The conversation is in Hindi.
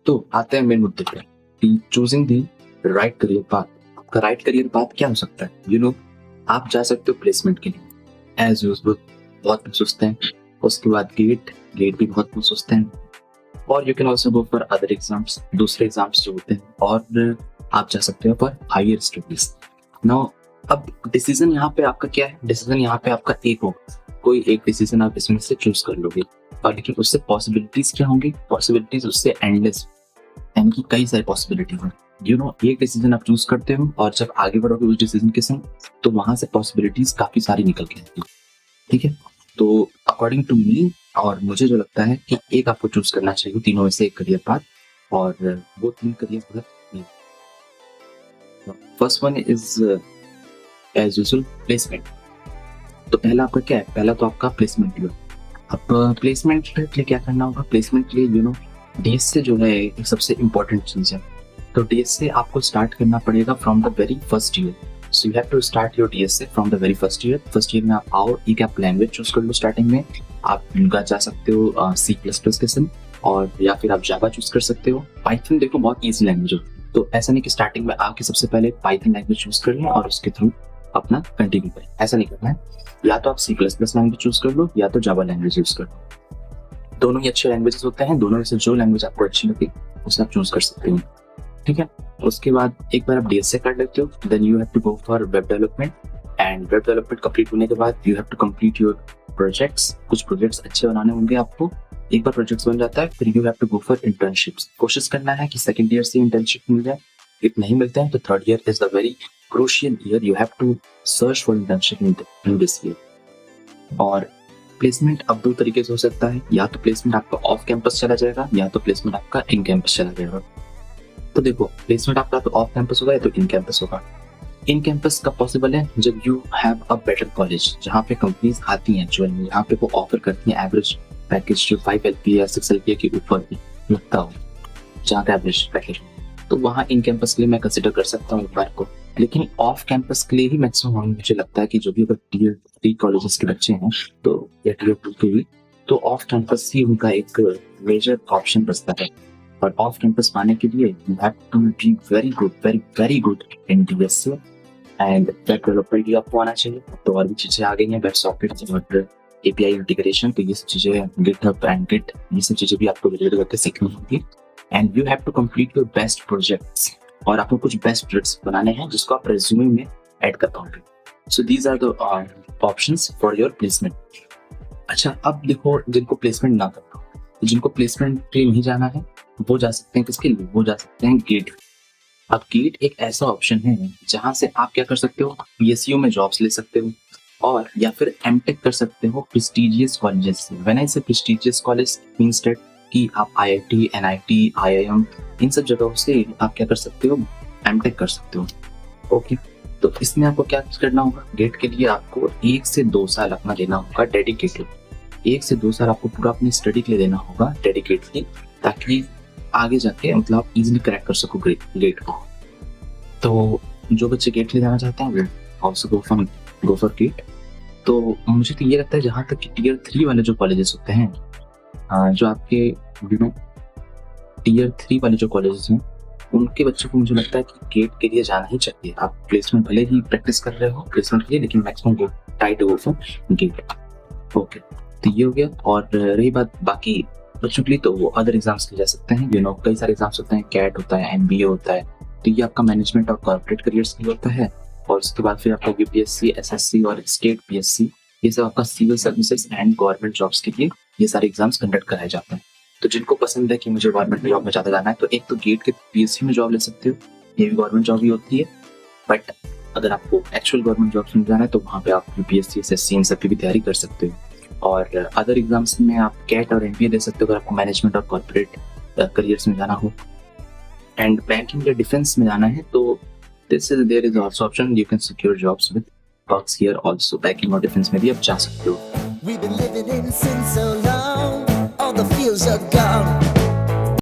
तो आते हैं मेन मुद्दे पे कि चूजिंग दी राइट करियर पाथ। आपका राइट करियर पाथ क्या हो सकता है? आप जा सकते हो प्लेसमेंट के लिए एज यूजुअल, बहुत लोग सोचते हैं। उसके बाद गेट भी बहुत लोग सोचते हैं। और you can also go for other exams, दूसरे एग्जाम्स जो होते हैं, और आप जा सकते हो फॉर हायर स्टडीज। नाउ अब डिसीजन यहाँ पे आपका क्या है? डिसीजन यहाँ पे आपका एक होगा, कोई एक डिसीजन आप इसमें से चूज कर लोगे, और लेकिन उससे पॉसिबिलिटीज क्या होंगी? पॉसिबिलिटीज उससे एंडलेस, यानी कि कई सारी पॉसिबिलिटी है। एक डिसीजन आप चूज करते हो और जब आगे बढ़ोगे उस डिसीजन के संग, तो वहां से पॉसिबिलिटीज काफी सारी निकल के आती है। ठीक है, तो अकॉर्डिंग टू मी, और मुझे जो लगता है कि एक आपको चूज करना चाहिए तीनों में से एक करियर पाथ, और वो 3 career path. First one is as usual placement. तो पहला आपका क्या है? पहला तो आपका प्लेसमेंट है। अब प्लेसमेंट के लिए क्या करना होगा? प्लेसमेंट के लिए डीएसए जो है एक सबसे इम्पोर्टेंट चीज है। तो डीएसए आपको स्टार्ट करना पड़ेगा from the very first year. So you have to start your DSA from the very first year. First year में आप आओ, एक आप लैंग्वेज चूज कर लो। स्टार्टिंग में आप जा सकते हो C++ के संग, और या फिर आप जावा चूज कर सकते हो। पाइथन देखो बहुत ईजी लैंग्वेज होती है, तो ऐसा नहीं कि स्टार्टिंग में आके सबसे पहले पाइथन लैंग्वेज चूज कर लो और उसके थ्रू अपना कंटिन्यू करें, ऐसा नहीं करना है। या तो आप C++ लैंग्वेज चूज कर लो या तो जावा लैंग्वेज यूज कर लो। दोनों ही अच्छे लैंग्वेजेस होते हैं, दोनों में से जो लैंग्वेज आपको अच्छी लगे उसे आप चूज कर सकते हो। ठीक है, उसके बाद एक बार आप डीएसए कर लेते हो, then you have to go for web development. And web development complete होने के बाद you have to complete your projects. कुछ प्रोजेक्ट्स अच्छे बनाने होंगे आपको। एक बार प्रोजेक्ट्स बन जाता है, फिर you have to go for internships. कोशिश करना है कि सेकंड ईयर से इंटर्नशिप मिल जाए। इफ नहीं मिलते हैं तो third year is the very crucial year, you have to search for internship in this year. और प्लेसमेंट अब 2 तरीके से हो सकता है, या तो प्लेसमेंट आपका ऑफ कैंपस चला जाएगा या तो प्लेसमेंट आपका इन कैंपस चला जाएगा। तो देखो, प्लेसमेंट आपका तो ऑफ कैंपस होगा या तो इन कैंपस होगा। इन कैंपस कब पॉसिबल है? जब you have a better college, जहाँ पे कंपनीज आती हैं एक्चुअल में, यहाँ पे वो ऑफर करती हैं एवरेज पैकेज जो 5 LPA या 6 LPA के ऊपर भी लगता हो, जहाँ का एवरेज पैकेज, तो वहाँ इन कैंपस के लिए मैं कंसिडर कर सकता हूँ एक बार को। लेकिन ऑफ कैंपस के लिए ही मैक्सिमम मुझे लगता है कि जो भी अगर Tier 3 कॉलेजेस के बच्चे हैं तो, या Tier 2 के भी, तो ऑफ कैंपस ही उनका एक मेजर ऑप्शन बचता है। और ऑफ कैंपस पाने के लिए you have to be very good in DSA and web development भी आपको आना चाहिए। तो और भी चीजें आ गई हैं, वेब सॉकेट और API इंटीग्रेशन, तो ये सब चीजें गिटहब एंड गिट, ये सब चीजें भी आपको रिलेट करके सीखनी होगी। And you have to complete your best projects, और आपको कुछ बेस्ट प्रोजेक्ट्स बनाने हैं जिसको आप रेज्यूमे में ऐड कर पाओगे। So these are the options for your placement. अच्छा, अब देखो, जिनको प्लेसमेंट ना करना, जिनको प्लेसमेंट के लिए नहीं जाना है, वो जा सकते हैं किसके लिए? वो जा सकते हैं गेट। अब गेट एक ऐसा ऑप्शन है जहां से आप क्या कर सकते हो? PSU में जॉब्स ले सकते हो, और या फिर एमटेक कर सकते हो प्रेस्टिजियस कॉलेजेस से। व्हेन आई से प्रेस्टिजियस कॉलेज मींस दैट कि आप IIT, NIT, IIM इन सब जगहों से आप क्या कर सकते हो? एमटेक कर सकते हो। ओके, तो इसमें आपको क्या करना होगा? गेट के लिए आपको 1 से 2 साल अपना देना होगा डेडिकेटेड। 1 से 2 साल आपको पूरा अपनी स्टडी के लिए देना होगा डेडिकेटली, ताकि आगे जाके मतलब आप इजीली क्रैक कर सको गेट को। तो जो बच्चे गेट ले जाना चाहते हैं वो ऑल्सो गो फॉर गेट। तो मुझे तो ये लगता है जहाँ तक कि Tier 3 वाले जो कॉलेजेस होते हैं, जो आपके Tier 3 वाले जो कॉलेजेस हैं, उनके बच्चों को मुझे लगता है कि गेट के लिए जाना ही चाहिए। आप प्लेसमेंट भले ही प्रैक्टिस कर रहे हो प्लेसमेंट के लिए, लेकिन maximum go try to go for GATE. Okay, तो ये हो गया। और रही बात बाकी बच्चों के लिए, तो वो अदर एग्जाम्स के जा सकते हैं। कई सारे एग्जाम्स होते हैं, कैट होता है, MBA होता है, तो ये आपका मैनेजमेंट और कॉर्पोरेट करियर्स के लिए होता है। और उसके बाद फिर आपका UPSC, SSC और स्टेट PSC, ये सब आपका civil services and government jobs के लिए ये सारे एग्जाम्स कंडक्ट कराए जाते हैं। तो जिनको पसंद है कि मुझे गवर्नमेंट जॉब में ज्यादा जाना है, तो एक तो गेट के PSC में जॉब ले सकते हो, ये भी गवर्नमेंट जॉब ही होती है। बट अगर आपको एक्चुअल गवर्नमेंट जॉब में जाना है तो वहाँ पे आप UPSC, SSC इन सब की भी तैयारी कर सकते हो। और अदर एग्जाम्स में आप कैट और MBA दे सकते हो अगर आपको मैनेजमेंट और कॉर्पोरेट करियर्स में जाना हो। एंड बैंकिंग या डिफेंस में जाना है तो there is also option, you can secure jobs with works here also. Banking और डिफेंस में भी आप जा सकते हो। We've been living in sin so long, all the feels are gone.